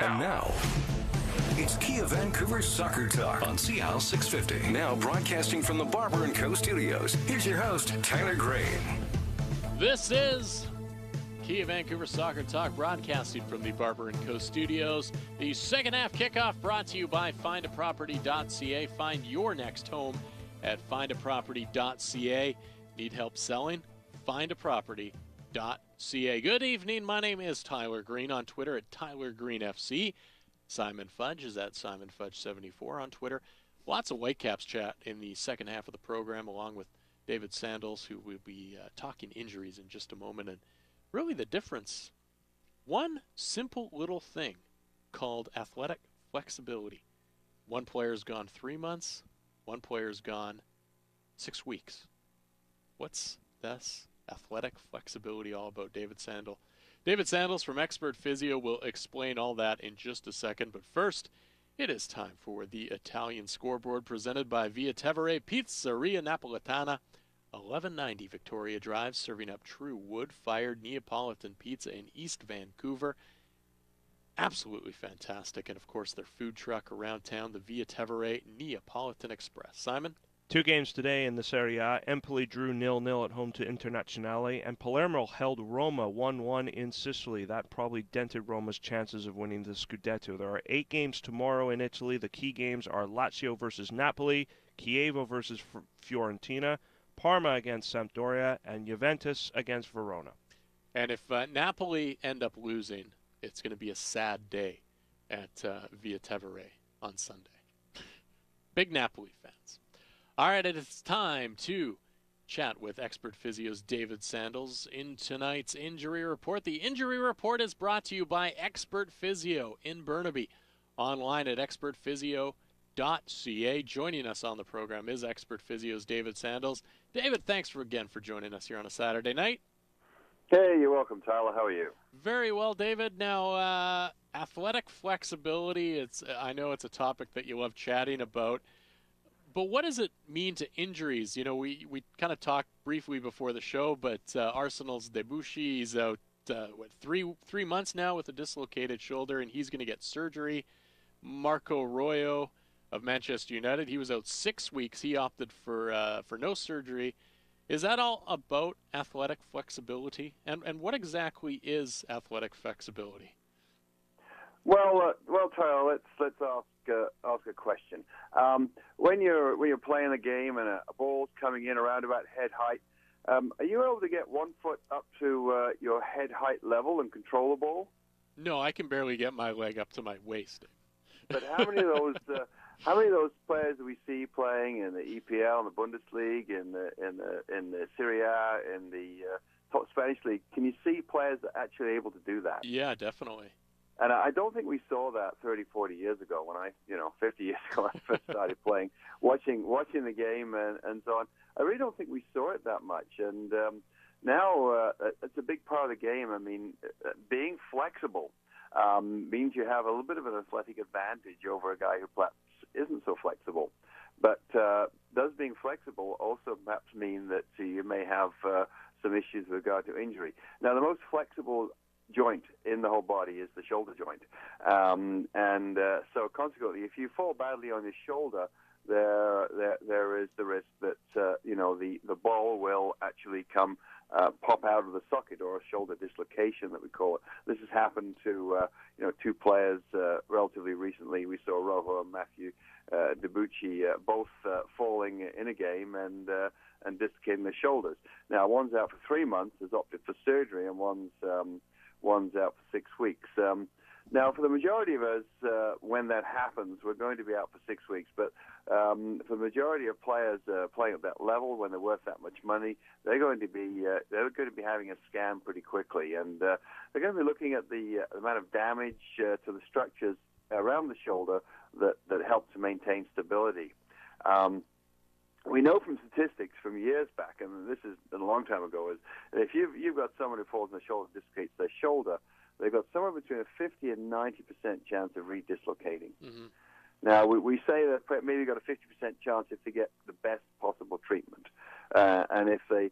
And now, it's Kia Vancouver Soccer Talk on Hour 650. Now broadcasting from the Barber & Co. studios. Here's your host, Tyler Gray. This is Kia Vancouver Soccer Talk, broadcasting from the Barber & Co. studios. The second half kickoff brought to you by findaproperty.ca. Find your next home at findaproperty.ca. Need help selling? Findaproperty.ca. Good evening. My name is Tyler Green, on Twitter at TylerGreenFC. Simon Fudge is at SimonFudge74 on Twitter. Lots of Whitecaps chat in the second half of the program, along with David Sandals, who will be talking injuries in just a moment. And really the difference, one simple little thing called athletic flexibility. One player's gone 3 months, one player's gone 6 weeks. What's this athletic flexibility all about? David Sandals. David Sandals from Expert Physio will explain all that in just a second. But first, it is time for the Italian Scoreboard, presented by Via Tevere Pizzeria Napoletana, 1190 Victoria Drive, serving up true wood-fired Neapolitan pizza in East Vancouver. Absolutely fantastic. And, of course, their food truck around town, the Via Tevere Neapolitan Express. Simon? 2 games today in the Serie A. Empoli drew 0-0 at home to Internazionale, and Palermo held Roma 1-1 in Sicily. That probably dented Roma's chances of winning the Scudetto. There are 8 games tomorrow in Italy. The key games are Lazio versus Napoli, Chievo versus Fiorentina, Parma against Sampdoria, and Juventus against Verona. And if Napoli end up losing, it's going to be a sad day at Via Tevere on Sunday. Big Napoli fans. All right, it is time to chat with Expert Physio's David Sandals in tonight's Injury Report. The Injury Report is brought to you by Expert Physio in Burnaby, online at expertphysio.ca. Joining us on the program is Expert Physio's David Sandals. David, thanks again for joining us here on a Saturday night. Hey, you're welcome, Tyler. How are you? Very well, David. Now, athletic flexibility, I know it's a topic that you love chatting about. But what does it mean to injuries? You know, we kind of talked briefly before the show, but Arsenal's Debuchy, he's out, three months now with a dislocated shoulder, and he's going to get surgery. Marco Royo of Manchester United, he was out 6 weeks. He opted for no surgery. Is that all about athletic flexibility? And what exactly is athletic flexibility? Well, Tyler, let's ask a question. When you're playing a game and a ball's coming in around about head height, are you able to get 1 foot up to your head height level and control the ball? No, I can barely get my leg up to my waist. But how many of those players do we see playing in the EPL, in the Bundesliga, in the Serie A, in the top Spanish league? Can you see players that are actually able to do that? Yeah, definitely. And I don't think we saw that 30, 40 years ago 50 years ago when I first started playing, watching the game and so on. I really don't think we saw it that much. And now it's a big part of the game. I mean, being flexible means you have a little bit of an athletic advantage over a guy who perhaps isn't so flexible. But does being flexible also perhaps mean that you may have some issues with regard to injury? Now, the most flexible joint in the whole body is the shoulder joint, so consequently, if you fall badly on your shoulder, there is the risk that the ball will actually pop out of the socket, or a shoulder dislocation that we call it. This has happened to 2 players relatively recently. We saw Rojo and Matthew Debuchy both falling in a game and dislocating their shoulders. Now, one's out for 3 months, has opted for surgery, and one's out for 6 weeks. Now, for the majority of us, when that happens, we're going to be out for 6 weeks. But for the majority of players playing at that level, when they're worth that much money, they're going to be having a scan pretty quickly, and they're going to be looking at the amount of damage to the structures around the shoulder that help to maintain stability. We know from statistics from years back, and this is a long time ago, is that if you've got someone who falls on the shoulder, dislocates their shoulder, they've got somewhere between a 50 and 90% chance of redislocating. Mm-hmm. Now, we say that maybe you've got a 50% chance if they get the best possible treatment. And if they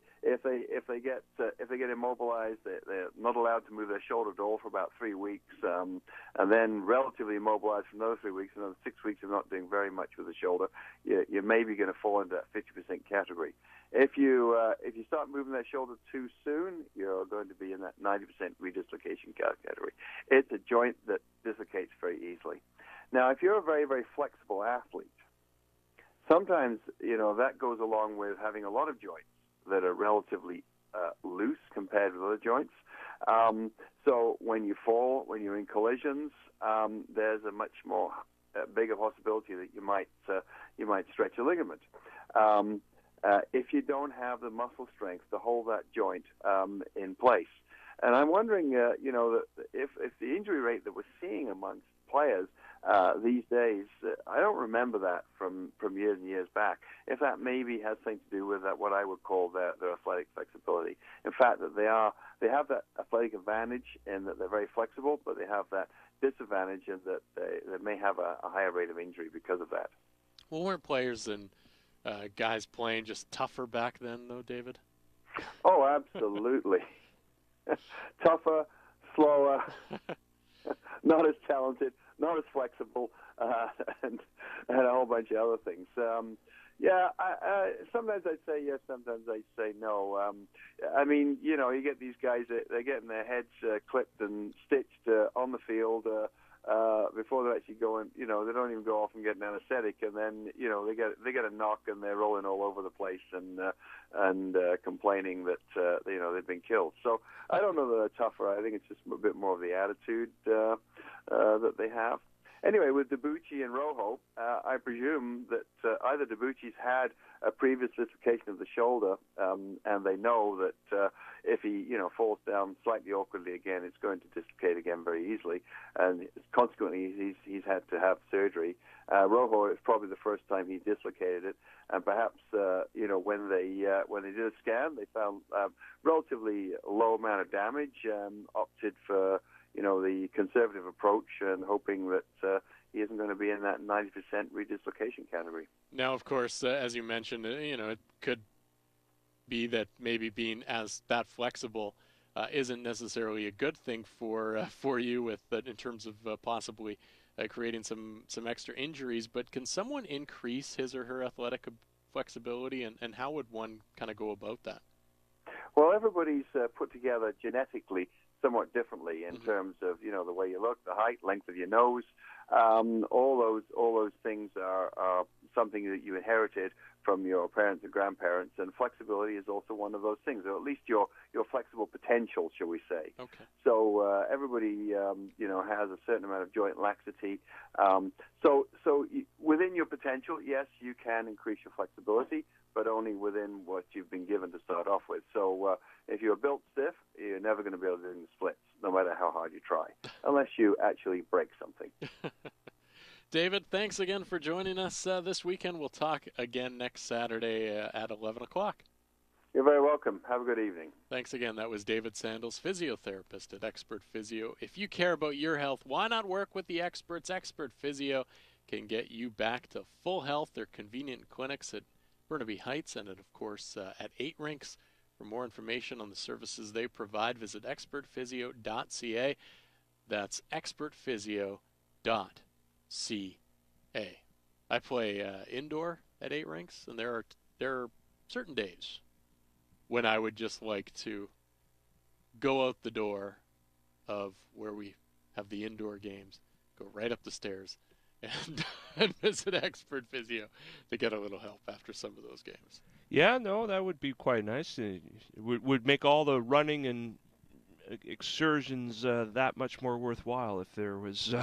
get immobilized, they're not allowed to move their shoulder at all for about 3 weeks, and then relatively immobilized for another 3 weeks. Another 6 weeks of not doing very much with the shoulder, you're maybe going to fall into that 50% category. If you start moving that shoulder too soon, you're going to be in that 90% redislocation category. It's a joint that dislocates very easily. Now, if you're a very, very flexible athlete, sometimes, that goes along with having a lot of joints that are relatively loose compared with other joints. So when you fall, when you're in collisions, there's a much more bigger possibility that you might stretch a ligament. If you don't have the muscle strength to hold that joint in place. And I'm wondering, that if the injury rate that we're seeing amongst players these days, I don't remember that from years and years back. If that maybe has something to do with what I would call their athletic flexibility. In fact, that they have that athletic advantage in that they're very flexible, but they have that disadvantage in that they may have a higher rate of injury because of that. Well, weren't players and guys playing just tougher back then, though, David? Oh, absolutely. Tougher, slower, not as talented, not as flexible, and a whole bunch of other things. Sometimes I say yes, sometimes I say no. You get these guys, they're getting their heads clipped and stitched on the field before they're actually going. They don't even go off and get an anesthetic, and then they get a knock and they're rolling all over the place and complaining that they've been killed. So I don't know that they're tougher. I think it's just a bit more of the attitude that they have. Anyway, with Debuchy and Rojo, I presume that either Debuchy's had a previous dislocation of the shoulder, and they know that if he falls down slightly awkwardly again, it's going to dislocate again very easily, and consequently he's had to have surgery. Rojo, it's probably the first time he dislocated it, and perhaps when they did a scan, they found relatively low amount of damage, opted for the conservative approach and hoping that he isn't going to be in that 90% redislocation category. Now, of course, as you mentioned, it could be that maybe being that flexible isn't necessarily a good thing for you with in terms of possibly creating some extra injuries. But can someone increase his or her athletic flexibility, and how would one kind of go about that? Well, everybody's put together genetically somewhat differently in terms of the way you look, the height, length of your nose. All those things are something that you inherited from your parents and grandparents, and flexibility is also one of those things, or at least your flexible potential, shall we say. Okay. So everybody has a certain amount of joint laxity. So within your potential, yes, you can increase your flexibility, but only within what you've been given to start off with. So if you're built stiff, you're never going to be able to do the splits, no matter how hard you try, unless you actually break something. David, thanks again for joining us this weekend. We'll talk again next Saturday at 11 o'clock. You're very welcome. Have a good evening. Thanks again. That was David Sandals, physiotherapist at Expert Physio. If you care about your health, why not work with the experts? Expert Physio can get you back to full health. They're convenient clinics at Burnaby Heights and, of course, at 8 Rinks. For more information on the services they provide, visit expertphysio.ca. That's expertphysio.ca. I play indoor at 8 Rinks, and there are certain days when I would just like to go out the door of where we have the indoor games, go right up the stairs, and visit Expert Physio to get a little help after some of those games. Yeah, no, that would be quite nice. It would make all the running and excursions that much more worthwhile if there was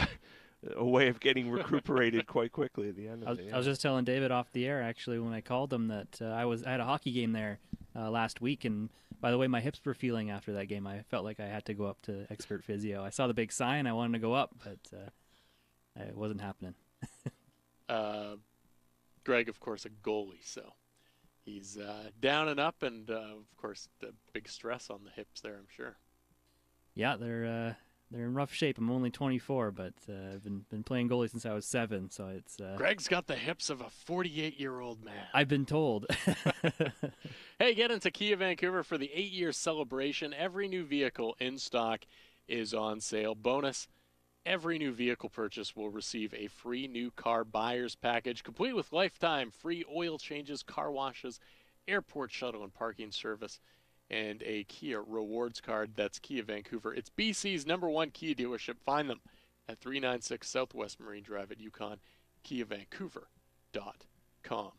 a way of getting recuperated quite quickly at the end of it. Yeah. I was just telling David off the air, actually, when I called him that I had a hockey game there last week, and by the way my hips were feeling after that game, I felt like I had to go up to Expert Physio. I saw the big sign, I wanted to go up, but it wasn't happening. Greg, of course, a goalie, so he's down and up, and of course, the big stress on the hips there, I'm sure. Yeah, they're they're in rough shape. I'm only 24, but I've been playing goalie since I was 7, so it's. Greg's got the hips of a 48-year-old man. I've been told. Hey, get into Kia Vancouver for the 8-year celebration. Every new vehicle in stock is on sale. Bonus, every new vehicle purchase will receive a free new car buyer's package, complete with lifetime free oil changes, car washes, airport shuttle and parking service, and a Kia rewards card. That's Kia Vancouver. It's BC's #1 Kia dealership. Find them at 396 Southwest Marine Drive at Yukon, KiaVancouver.com.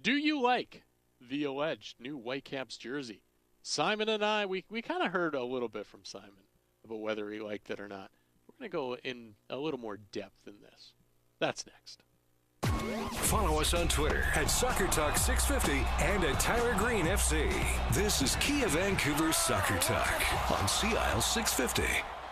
Do you like the alleged new Whitecaps jersey? Simon and I, we kind of heard a little bit from Simon about whether he liked it or not. We're going to go in a little more depth than this. That's next. Follow us on Twitter at Soccer Talk 650 and at Tyler Green FC. This is Kia Vancouver Soccer Talk on Sea Isle 650.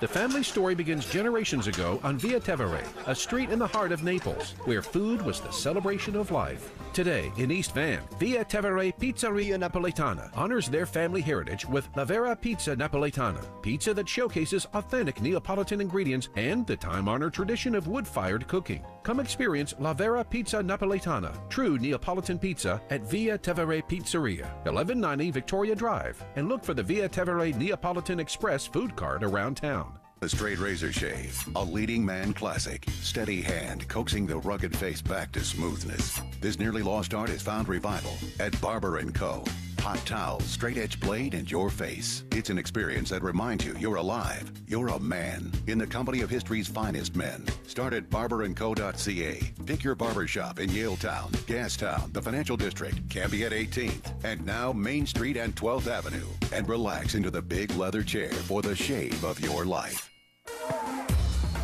The family story begins generations ago on Via Tevere, a street in the heart of Naples, where food was the celebration of life. Today, in East Van, Via Tevere Pizzeria Napoletana honors their family heritage with La Vera Pizza Napoletana, pizza that showcases authentic Neapolitan ingredients and the time-honored tradition of wood-fired cooking. Come experience La Vera Pizza Napoletana, true Neapolitan pizza at Via Tevere Pizzeria, 1190 Victoria Drive, and look for the Via Tevere Neapolitan Express food cart around town. The Straight Razor Shave, a leading man classic. Steady hand coaxing the rugged face back to smoothness. This nearly lost art has found revival at Barber & Co. Hot towel, straight edge blade, and your face. It's an experience that reminds you you're alive. You're a man in the company of history's finest men. Start at barberandco.ca. Pick your barber shop in Yaletown, Gastown, the Financial District, Cambie at 18th, and now Main Street and 12th Avenue. And relax into the big leather chair for the shave of your life.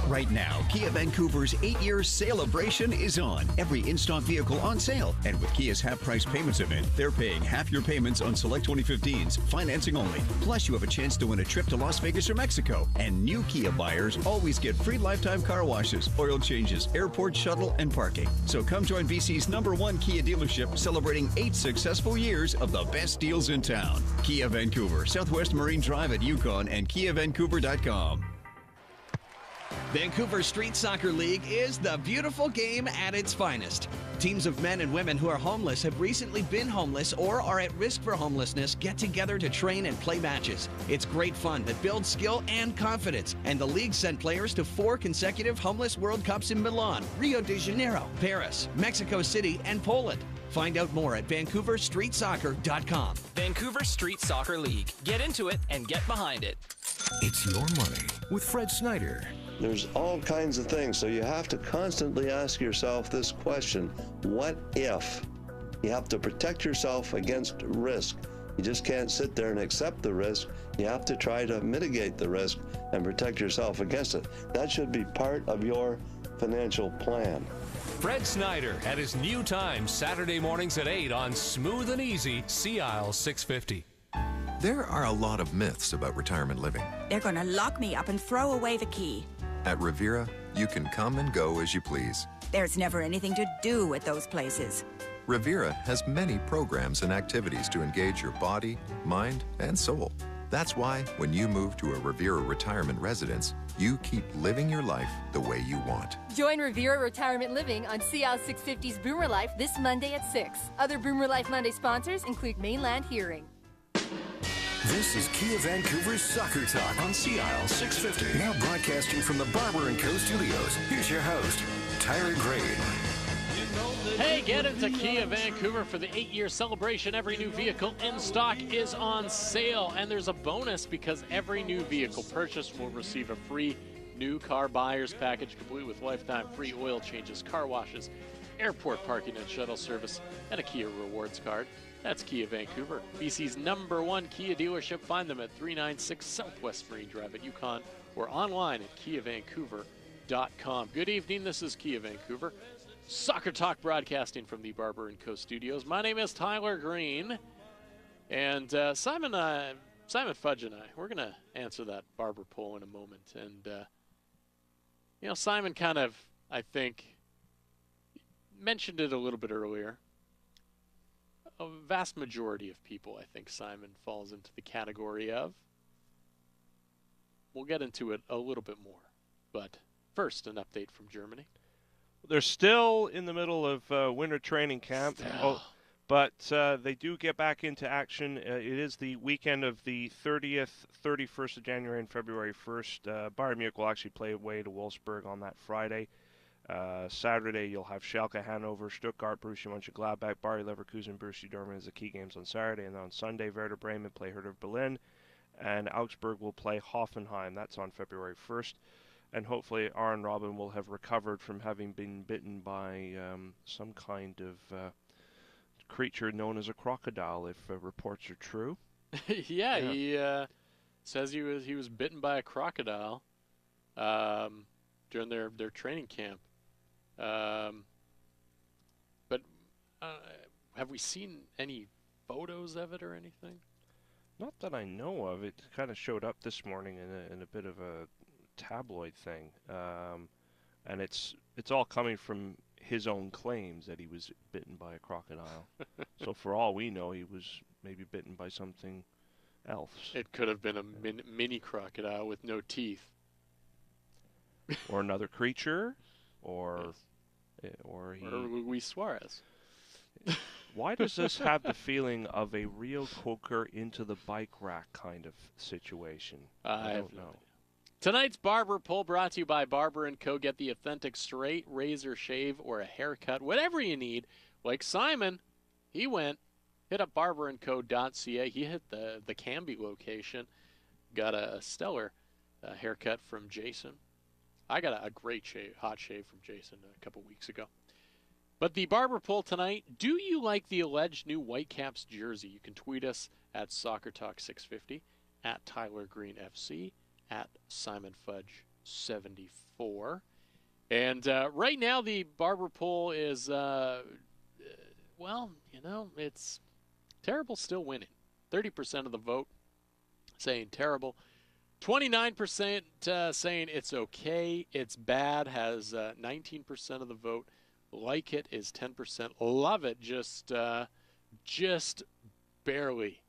Right now, Kia Vancouver's 8-year celebration is on. Every in-stock vehicle on sale. And with Kia's half-price payments event, they're paying half your payments on select 2015s, financing only. Plus, you have a chance to win a trip to Las Vegas or Mexico. And new Kia buyers always get free lifetime car washes, oil changes, airport shuttle, and parking. So come join BC's #1 Kia dealership, celebrating 8 successful years of the best deals in town. Kia Vancouver, Southwest Marine Drive at Yukon, and KiaVancouver.com. Vancouver Street Soccer League is the beautiful game at its finest. Teams of men and women who are homeless, have recently been homeless, or are at risk for homelessness get together to train and play matches. It's great fun that builds skill and confidence. And the league sent players to 4 consecutive Homeless World Cups in Milan, Rio de Janeiro, Paris, Mexico City, and Poland. Find out more at VancouverStreetSoccer.com. Vancouver Street Soccer League. Get into it and get behind it. It's Your Money with Fred Snyder. There's all kinds of things, so you have to constantly ask yourself this question: what if? You have to protect yourself against risk. You just can't sit there and accept the risk. You have to try to mitigate the risk and protect yourself against it. That should be part of your financial plan. Fred Snyder at his new time, Saturday mornings at 8 on Smooth and Easy, Sea Isle 650. There are a lot of myths about retirement living. They're going to lock me up and throw away the key. At Riviera, you can come and go as you please. There's never anything to do at those places. Riviera has many programs and activities to engage your body, mind, and soul. That's why when you move to a Riviera retirement residence, you keep living your life the way you want. Join Riviera Retirement Living on CL 650's Boomer Life this Monday at 6. Other Boomer Life Monday sponsors include Mainland Hearing. This is Kia Vancouver's Soccer Talk on Sea Isle 650. Now broadcasting from the Barber & Co. studios. Here's your host, Tyler Green. Hey, get into Kia Vancouver for the 8-year celebration. Every new vehicle in stock is on sale. And there's a bonus because every new vehicle purchased will receive a free new car buyer's package, complete with lifetime free oil changes, car washes, airport parking and shuttle service, and a Kia rewards card. That's Kia Vancouver, BC's #1 Kia dealership. Find them at 396 Southwest Marine Drive at Yukon or online at KiaVancouver.com. Good evening, this is Kia Vancouver. Soccer Talk broadcasting from the Barber & Co. studios. My name is Tyler Green, and Simon Fudge and I, we're going to answer that Barber poll in a moment. And, Simon kind of, I think, mentioned it a little bit earlier. A vast majority of people, I think, Simon falls into the category of. we'll get into it a little bit more. But first, an update from Germany. They're still in the middle of winter training camp. But they do get back into action. It is the weekend of the 30th, 31st of January and February 1st. Bayern Munich will actually play away to Wolfsburg on that Friday. Saturday, you'll have Schalke, Hanover, Stuttgart, Borussia Mönchengladbach, Bayer Leverkusen, Borussia Dortmund as the key games on Saturday. And then on Sunday, Werder Bremen play Hertha Berlin, and Augsburg will play Hoffenheim. That's on February 1st. And hopefully Arjen Robben will have recovered from having been bitten by some kind of creature known as a crocodile, if reports are true. Yeah, he says he was bitten by a crocodile during their training camp. But have we seen any photos of it or anything? Not that I know of. It kind of showed up this morning in a bit of a tabloid thing, and it's all coming from his own claims that he was bitten by a crocodile. So for all we know, he was maybe bitten by something else. It could have been a mini crocodile with no teeth. Or another creature, or Luis Suarez. Why does this have the feeling of a Rio Coker into the bike rack kind of situation? I don't know. Tonight's Barber Pull brought to you by Barber & Co. Get the authentic straight razor shave or a haircut, whatever you need. Like Simon, he hit up barberandco.ca. He hit the Canby location, got a stellar haircut from Jason. I got a great hot shave from Jason a couple weeks ago. But the Barber Pull tonight, do you like the alleged new Whitecaps jersey? You can tweet us at SoccerTalk650, at Tyler Green FC, at Simon Fudge 74. And right now the Barber Pull is, it's terrible still winning. 30% of the vote saying terrible. 29% saying it's okay. It's bad has 19% of the vote. Like it is 10%. Love it just barely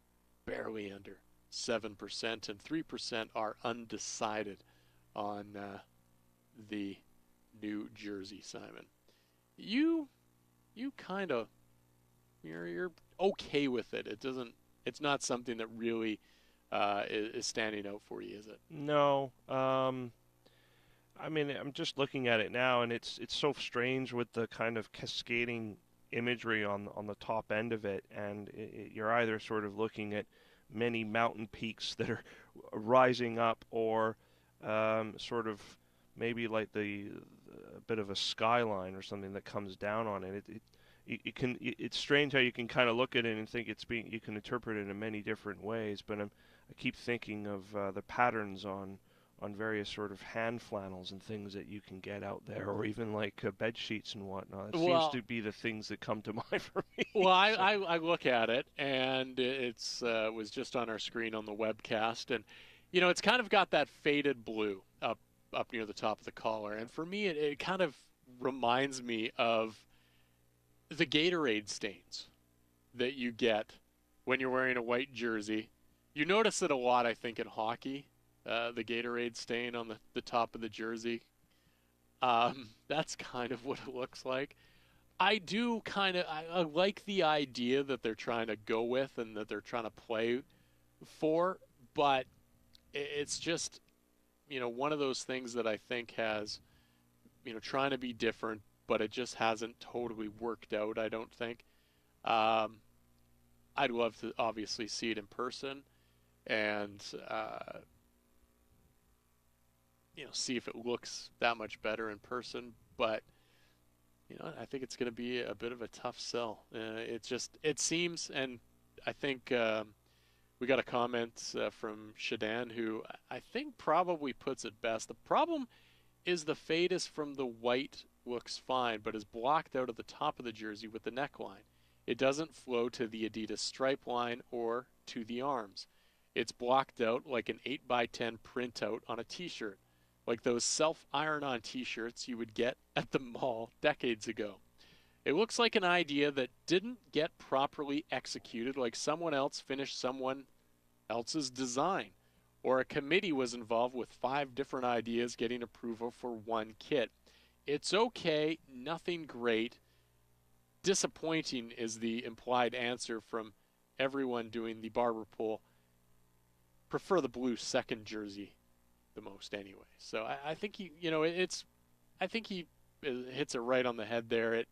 under 7%, and 3% are undecided on the new jersey. Simon, you kind of you're okay with it. It's not something that really is standing out for you, is it? No. I mean, I'm just looking at it now, and it's so strange with the kind of cascading imagery on the top end of it, and you're either sort of looking at many mountain peaks that are rising up, or sort of maybe like a bit of a skyline or something that comes down on it. It's strange how you can kind of look at it and think you can interpret it in many different ways. But I keep thinking of the patterns on various sort of hand flannels and things that you can get out there, or even like bed sheets and whatnot. It seems to be the things that come to mind for me. Well, I look at it, and it was just on our screen on the webcast, and it's kind of got that faded blue up near the top of the collar, and for me it kind of reminds me of the Gatorade stains that you get when you're wearing a white jersey. You notice it a lot, I think, in hockey. The Gatorade stain on the top of the jersey. That's kind of what it looks like. I like the idea that they're trying to go with and that they're trying to play for, but it's just, one of those things that I think has, trying to be different, but it just hasn't totally worked out, I don't think. I'd love to obviously see it in person and see if it looks that much better in person, but I think it's going to be a bit of a tough sell. It seems, and I think we got a comment from Shadan, who I think probably puts it best. The problem is the fade is from the white looks fine, but is blocked out at the top of the jersey with the neckline. It doesn't flow to the Adidas stripe line or to the arms. It's blocked out like an 8x10 printout on a t-shirt, like those self-iron-on t-shirts you would get at the mall decades ago. It looks like an idea that didn't get properly executed, like someone else finished someone else's design. or a committee was involved with 5 different ideas getting approval for one kit. It's okay, nothing great. Disappointing is the implied answer from everyone doing the barber poll. Prefer the blue second jersey the most anyway. So I think I think he hits it right on the head there.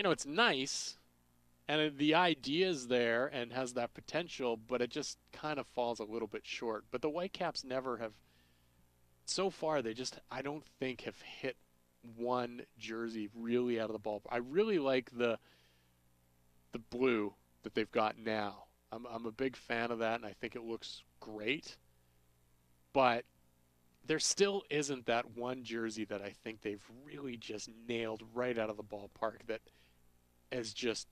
It's nice, and the idea is there and has that potential, but it just kind of falls a little bit short. But the Whitecaps never have, so far, I don't think have hit one jersey really out of the ball. I really like the blue that they've got now. I'm a big fan of that, and I think it looks great. But there still isn't that one jersey that I think they've really just nailed right out of the ballpark that is just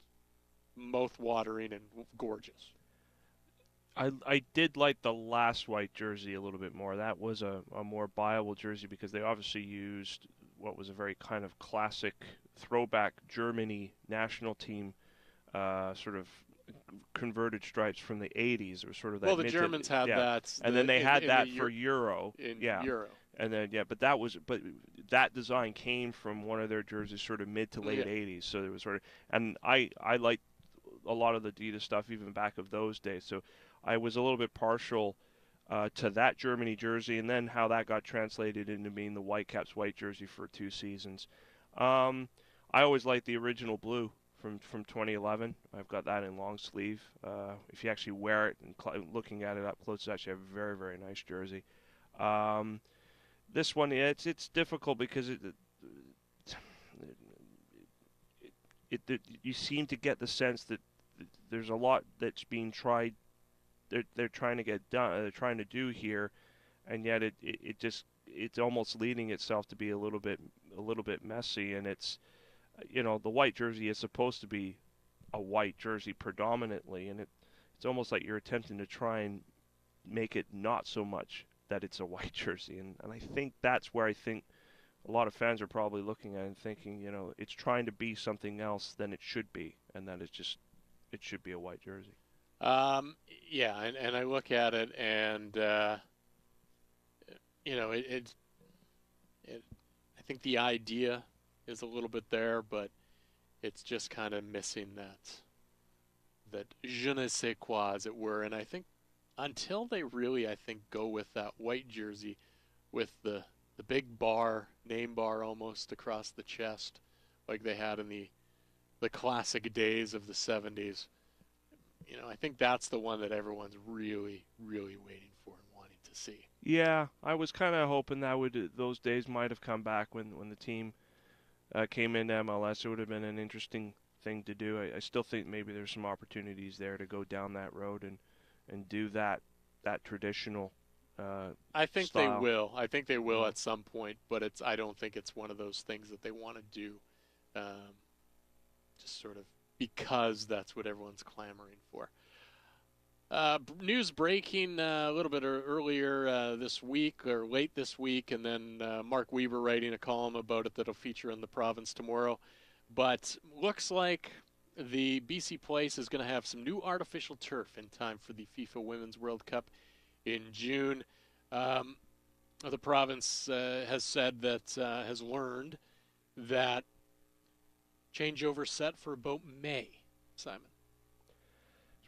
mouth-watering and gorgeous. I did like the last white jersey a little bit more. That was a more buyable jersey because they obviously used what was a very kind of classic throwback Germany national team sort of converted stripes from the 80s. It was sort of that. Well, the Germans had that. And then they had that for Euro. Euro. And then but that design came from one of their jerseys sort of mid to late 80s. So it was sort of, and I liked a lot of the Adidas stuff even back of those days. So I was a little bit partial to that Germany jersey, and then how that got translated into being the Whitecaps white jersey for 2 seasons. I always liked the original blue from 2011. I've got that in long sleeve. If you actually wear it and looking at it up close, it's actually a very, very nice jersey. This one, it's difficult because you seem to get the sense that there's a lot that's being tried. They're trying to get done. They're trying to do here, and yet it's almost leading itself to be a little bit messy. And it's, the white jersey is supposed to be a white jersey predominantly, and it's almost like you're attempting to try and make it not so much that it's a white jersey. And I think that's where I think a lot of fans are probably looking at it and thinking, it's trying to be something else than it should be, and that it should be a white jersey. Yeah, and I look at it, and I think the idea is a little bit there, but it's just kind of missing that je ne sais quoi, as it were. And I think until they really, go with that white jersey with the big bar, name bar almost across the chest, like they had in the classic days of the 70s. I think that's the one that everyone's really, really waiting for and wanting to see. Yeah, I was kind of hoping those days might have come back when the team came into MLS. It would have been an interesting thing to do. I still think maybe there's some opportunities there to go down that road and do that traditional I think style. they will. I think they will at some point, but I don't think it's one of those things that they want to do just sort of because that's what everyone's clamoring for. News breaking a little bit earlier this week, or late this week, and then Mark Weber writing a column about it that'll feature in the Province tomorrow. But looks like the BC Place is going to have some new artificial turf in time for the FIFA Women's World Cup in June. The province has said that, has learned that changeover set for about May, Simon.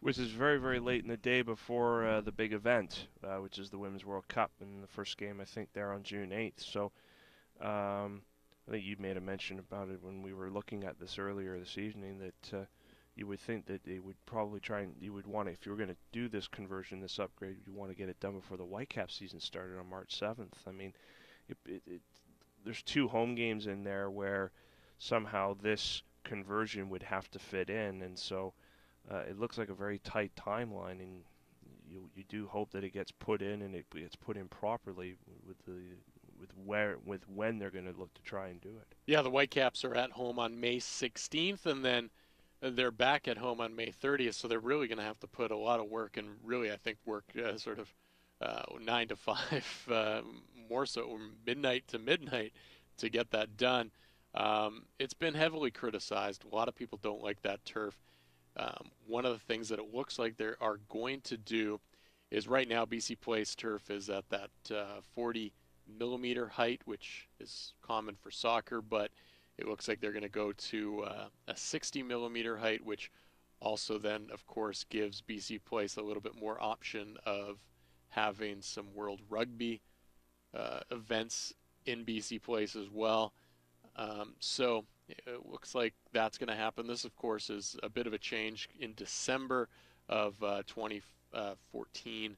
Which is very, very late in the day before the big event, which is the Women's World Cup, and the first game, I think, there on June 8th. So I think you made a mention about it when we were looking at this earlier this evening, that you would think that they would probably try and you would want to, if you were going to do this conversion, this upgrade, you want to get it done before the Whitecap season started on March 7th. I mean, there's 2 home games in there where somehow this conversion would have to fit in, and so it looks like a very tight timeline, and you do hope that it gets put in, and it gets put in properly with when they're going to look to try and do it. Yeah, the Whitecaps are at home on May 16th, and then they're back at home on May 30th, so they're really going to have to put a lot of work, and really I think work sort of 9 to 5, more so midnight to midnight to get that done. It's been heavily criticized. A lot of people don't like that turf. One of the things that it looks like they are going to do is right now BC Place turf is at that 40 millimeter height, which is common for soccer, but it looks like they're going to go to a 60 millimeter height, which also then, of course, gives BC Place a little bit more option of having some World Rugby events in BC Place as well. So it looks like that's going to happen. This, of course, is a bit of a change. In December of 2014,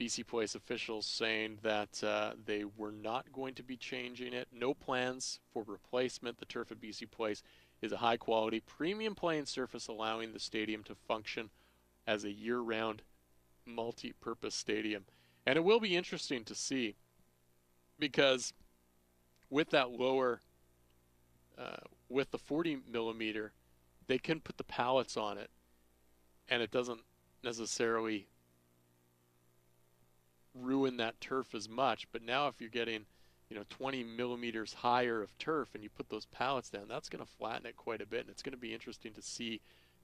BC Place officials saying that they were not going to be changing it. No plans for replacement. The turf at BC Place is a high-quality, premium playing surface, allowing the stadium to function as a year-round, multi-purpose stadium. And it will be interesting to see, because with that lower, with the 40 millimeter, they can put the pallets on it, and it doesn't necessarily ruin that turf as much. But now if you're getting 20 millimeters higher of turf and you put those pallets down, that's going to flatten it quite a bit, and it's going to be interesting to see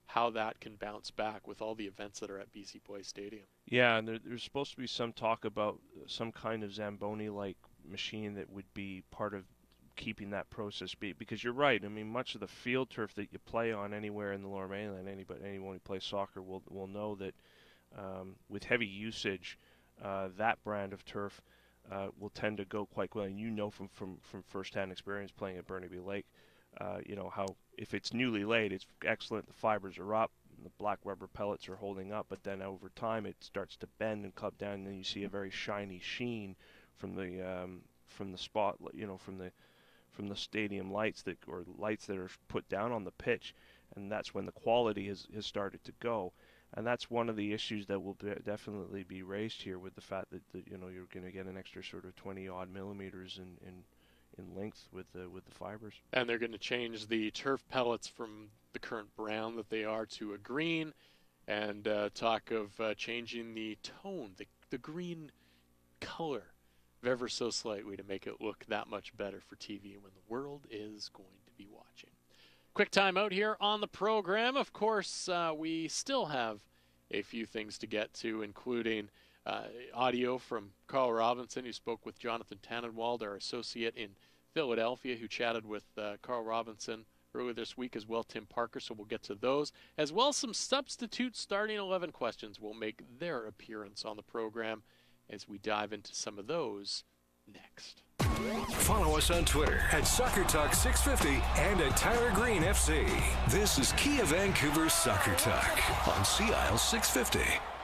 how that can bounce back with all the events that are at BC Place Stadium. Yeah, and there's supposed to be some talk about some kind of Zamboni-like machine that would be part of keeping that process because you're right. I mean, much of the field turf that you play on anywhere in the Lower Mainland, anyone who plays soccer will know that with heavy usage, that brand of turf will tend to go quite well. And from first-hand experience playing at Burnaby Lake, how if it's newly laid, it's excellent. The fibers are up, the black rubber pellets are holding up, but then over time it starts to bend and club down, and then you see a very shiny sheen from the spot, from the stadium lights that are put down on the pitch, and that's when the quality has started to go. And that's one of the issues that will definitely be raised here, with the fact that you're going to get an extra sort of 20-odd millimeters in length with the fibers. And they're going to change the turf pellets from the current brown that they are to a green, and talk of changing the tone, the green color, ever so slightly, to make it look that much better for TV when the world is going to be watching. Quick time out here on the program. Of course, we still have a few things to get to, including audio from Carl Robinson, who spoke with Jonathan Tannenwald, our associate in Philadelphia, who chatted with Carl Robinson earlier this week, as well Tim Parker, so we'll get to those, as well as some substitute starting 11 questions will make their appearance on the program as we dive into some of those next. Follow us on Twitter at SoccerTalk650 and at Tyler Green FC. This is Kia Vancouver's Soccer Talk on CIL 650.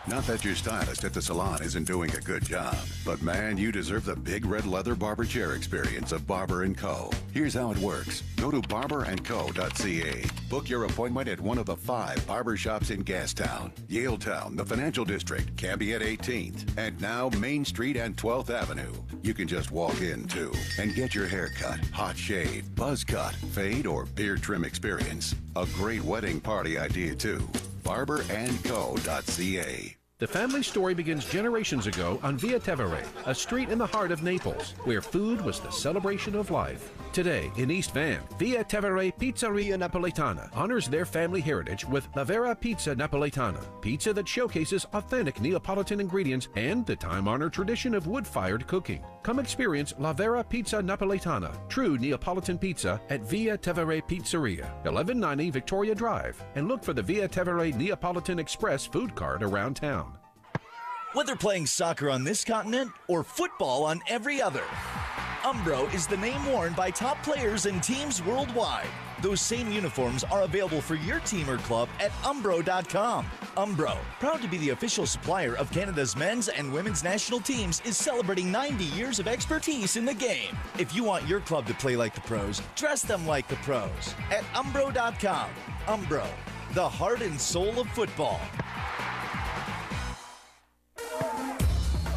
Not that your stylist at the salon isn't doing a good job, but man, you deserve the big red leather barber chair experience of Barber & Co. Here's how it works. Go to barberandco.ca. Book your appointment at one of the 5 barber shops in Gastown, Yaletown, the Financial District, Cambie at 18th, and now Main Street and 12th Avenue. You can just walk in, too, and get your hair cut, hot shave, buzz cut, fade, or beard trim experience. A great wedding party idea, too. barberandco.ca. The family story begins generations ago on Via Tevere, a street in the heart of Naples, where food was the celebration of life. Today, in East Van, Via Tevere Pizzeria Napolitana honors their family heritage with La Vera Pizza Napolitana, pizza that showcases authentic Neapolitan ingredients and the time-honored tradition of wood-fired cooking. Come experience La Vera Pizza Napolitana, true Neapolitan pizza at Via Tevere Pizzeria, 1190 Victoria Drive, and look for the Via Tevere Neapolitan Express food cart around town. Whether playing soccer on this continent or football on every other, Umbro is the name worn by top players and teams worldwide. Those same uniforms are available for your team or club at umbro.com. Umbro, proud to be the official supplier of Canada's men's and women's national teams, is celebrating 90 years of expertise in the game. If you want your club to play like the pros, dress them like the pros at umbro.com. Umbro, the heart and soul of football.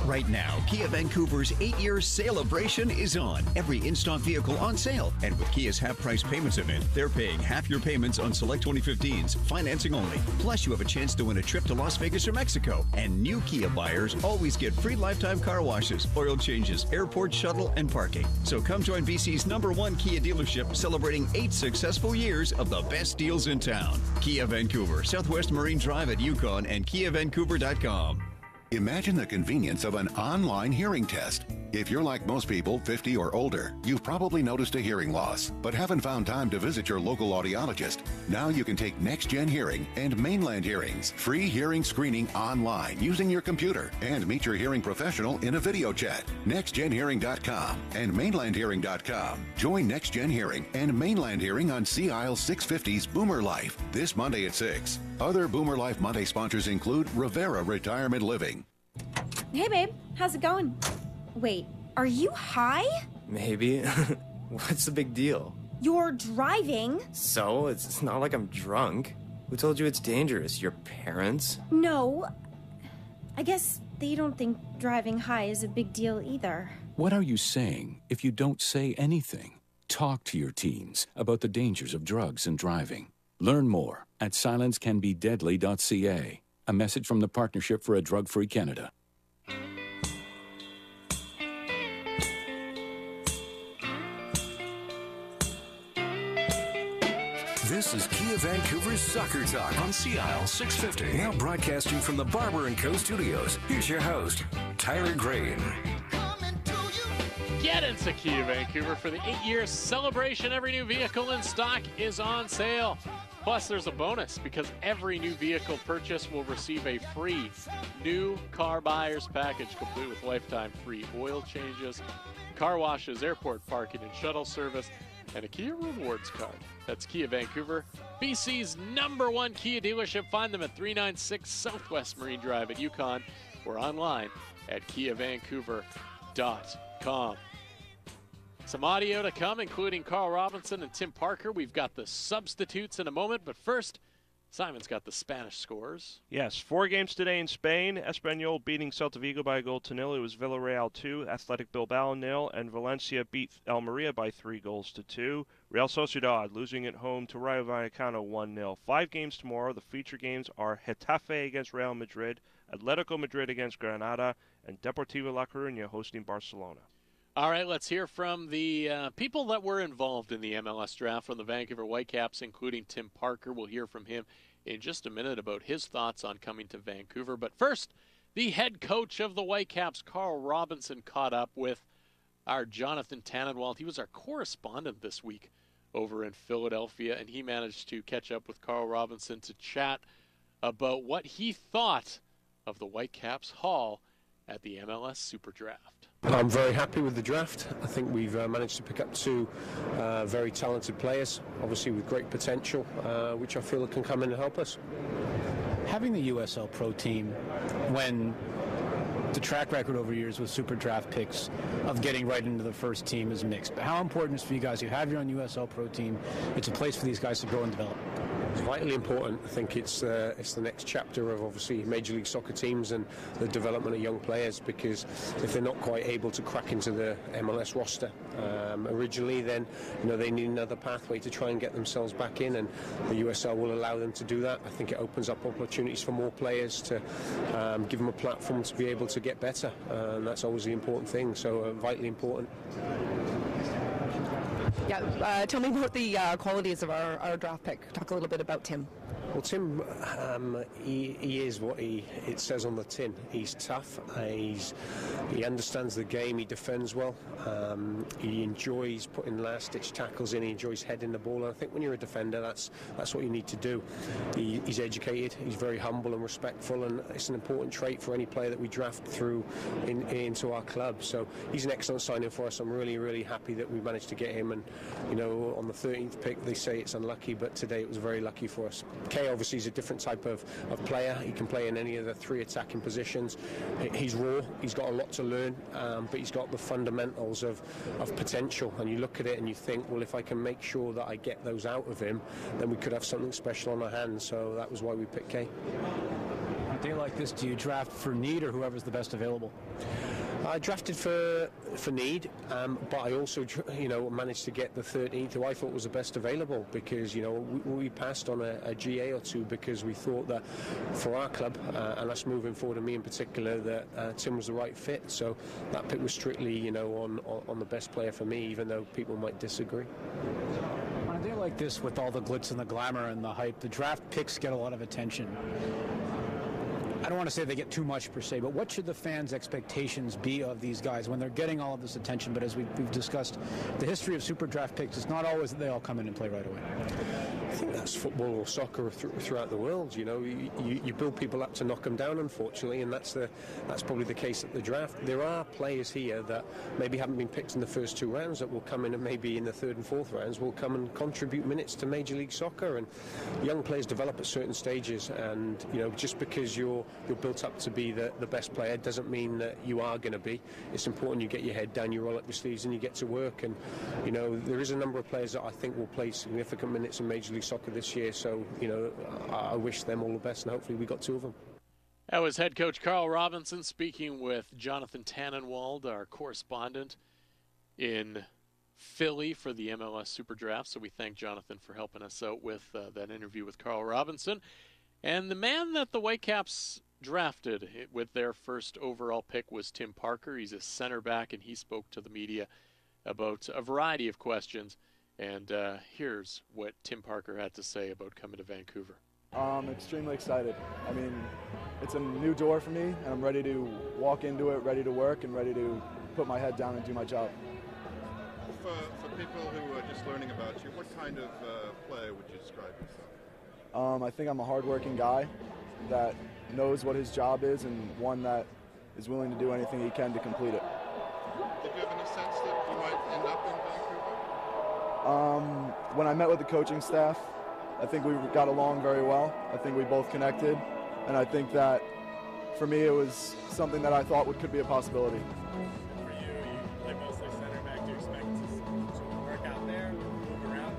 Right now, Kia Vancouver's 8-year celebration is on. Every in-stock vehicle on sale. And with Kia's half-price payments event, they're paying half your payments on select 2015s, financing only. Plus, you have a chance to win a trip to Las Vegas or Mexico. And new Kia buyers always get free lifetime car washes, oil changes, airport shuttle, and parking. So come join BC's #1 Kia dealership, celebrating 8 successful years of the best deals in town. Kia Vancouver, Southwest Marine Drive at Yukon, and KiaVancouver.com. Imagine the convenience of an online hearing test. If you're like most people, 50 or older, you've probably noticed a hearing loss, but haven't found time to visit your local audiologist. Now you can take Next Gen Hearing and Mainland Hearing's free hearing screening online using your computer and meet your hearing professional in a video chat. NextGenHearing.com and MainlandHearing.com. Join Next Gen Hearing and Mainland Hearing on Sea Isle 650's Boomer Life this Monday at 6. Other Boomer Life Monday sponsors include Rivera Retirement Living. Hey, babe. How's it going? Wait, are you high? Maybe. What's the big deal? You're driving. So? It's not like I'm drunk. Who told you it's dangerous? Your parents? No. I guess they don't think driving high is a big deal either. What are you saying if you don't say anything? Talk to your teens about the dangers of drugs and driving. Learn more at silencecanbedeadly.ca. A message from the Partnership for a Drug-Free Canada. This is Kia Vancouver's Soccer Talk on Sea Isle 650. Now broadcasting from the Barber & Co. studios. Here's your host, Tyler Green. Get into Kia Vancouver for the 8-year celebration. Every new vehicle in stock is on sale. Plus, there's a bonus because every new vehicle purchase will receive a free new car buyer's package complete with lifetime free oil changes, car washes, airport parking and shuttle service, and a Kia Rewards card. That's Kia Vancouver, BC's #1 Kia dealership. Find them at 396 Southwest Marine Drive at Yukon or online at KiaVancouver.com. Some audio to come, including Carl Robinson and Tim Parker. We've got the substitutes in a moment, but first, Simon's got the Spanish scores. Yes, 4 games today in Spain. Espanyol beating Celta Vigo by a goal to nil. It was Villarreal 2, Athletic Bilbao 0, and Valencia beat Almeria by 3 goals to 2. Real Sociedad losing at home to Rayo Vallecano 1-0. 5 games tomorrow. The feature games are Getafe against Real Madrid, Atletico Madrid against Granada, and Deportivo La Coruña hosting Barcelona. All right, let's hear from the people that were involved in the MLS draft from the Vancouver Whitecaps, including Tim Parker. We'll hear from him in just a minute about his thoughts on coming to Vancouver. But first, the head coach of the Whitecaps, Carl Robinson, caught up with our Jonathan Tannenwald. He was our correspondent this week over in Philadelphia, and he managed to catch up with Carl Robinson to chat about what he thought of the Whitecaps' haul at the MLS Super Draft. I'm very happy with the draft. I think we've managed to pick up 2 very talented players, obviously with great potential, which I feel can come in and help us. Having the USL Pro team, when the track record over years with super draft picks of getting right into the first team is mixed, but how important is it for you guys? You have your own USL Pro team. It's a place for these guys to grow and develop. It's vitally important. I think it's the next chapter of obviously Major League Soccer teams and the development of young players, because if they're not quite able to crack into the MLS roster originally, then they need another pathway to try and get themselves back in, and the USL will allow them to do that. I think it opens up opportunities for more players to give them a platform to be able to get better, and that's always the important thing. So vitally important. Yeah, tell me about the qualities of our draft pick. Talk a little bit about Tim. Well, Tim, he is what it says on the tin. He's tough. He understands the game. He defends well. He enjoys putting last-ditch tackles in. He enjoys heading the ball. And I think when you're a defender, that's what you need to do. He's educated. He's very humble and respectful, and it's an important trait for any player that we draft through into our club. So he's an excellent signing for us. I'm really, really happy that we managed to get him. And on the 13th pick, they say it's unlucky, but today it was very lucky for us. Obviously is a different type of player. He can play in any of the 3 attacking positions. He's raw, he's got a lot to learn, but he's got the fundamentals of potential, and you look at it and you think, well, if I can make sure that I get those out of him, then we could have something special on our hands. So that was why we picked Kay. On a day like this, do you draft for need or whoever's the best available? I drafted for need, but I also, managed to get the 13th, who I thought was the best available, because, we passed on a GA or 2 because we thought that for our club, and us moving forward, and me in particular, that Tim was the right fit. So that pick was strictly, on the best player for me, even though people might disagree. On a day like this, with all the glitz and the glamour and the hype, the draft picks get a lot of attention. I don't want to say they get too much per se, but what should the fans' expectations be of these guys when they're getting all of this attention? But as we've discussed, the history of super draft picks is not always that they all come in and play right away. I think that's football or soccer throughout the world. You know, you build people up to knock them down, unfortunately, and that's probably the case at the draft. There are players here that maybe haven't been picked in the first 2 rounds that will come in, and maybe in the 3rd and 4th rounds will come and contribute minutes to Major League Soccer. And young players develop at certain stages, and you know, just because you're built up to be the best player doesn't mean that you are going to be. It's important you get your head down, you roll up your sleeves, and you get to work. And you know, there is a number of players that I think will play significant minutes in Major League Soccer this year. So you know, I wish them all the best, and hopefully we got 2 of them. That was head coach Carl Robinson speaking with Jonathan Tannenwald, our correspondent in Philly for the MLS Super Draft. So we thank Jonathan for helping us out with that interview with Carl Robinson. And the man that the Whitecaps drafted with their first overall pick was Tim Parker. He's a center back, and he spoke to the media about a variety of questions. And here's what Tim Parker had to say about coming to Vancouver. I'm extremely excited. I mean, it's a new door for me, and I'm ready to walk into it, ready to work, and ready to put my head down and do my job. For people who are just learning about you, what kind of player would you describe yourself? I think I'm a hardworking guy that knows what his job is and one that is willing to do anything he can to complete it. Did you have any sense that you might end up in Vancouver? When I met with the coaching staff, I think we got along very well. I think we both connected, and I think that for me it was something that I thought could be a possibility. For you play mostly center back. Do you expect to work out there, move around?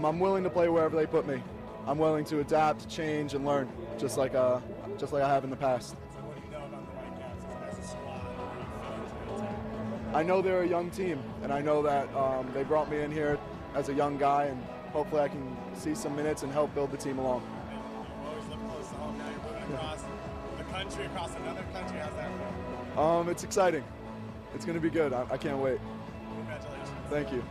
I'm willing to play wherever they put me. I'm willing to adapt, change, and learn, just like I have in the past. So what do you know about the Whitecaps as a squad? What do you feel I know they're a young team, and I know that they brought me in here as a young guy, and hopefully I can see some minutes and help build the team along. You always live close to home. Now you're moving across the country, across another country. How's that feel? It's exciting. It's going to be good. I can't wait. Congratulations. Thank you.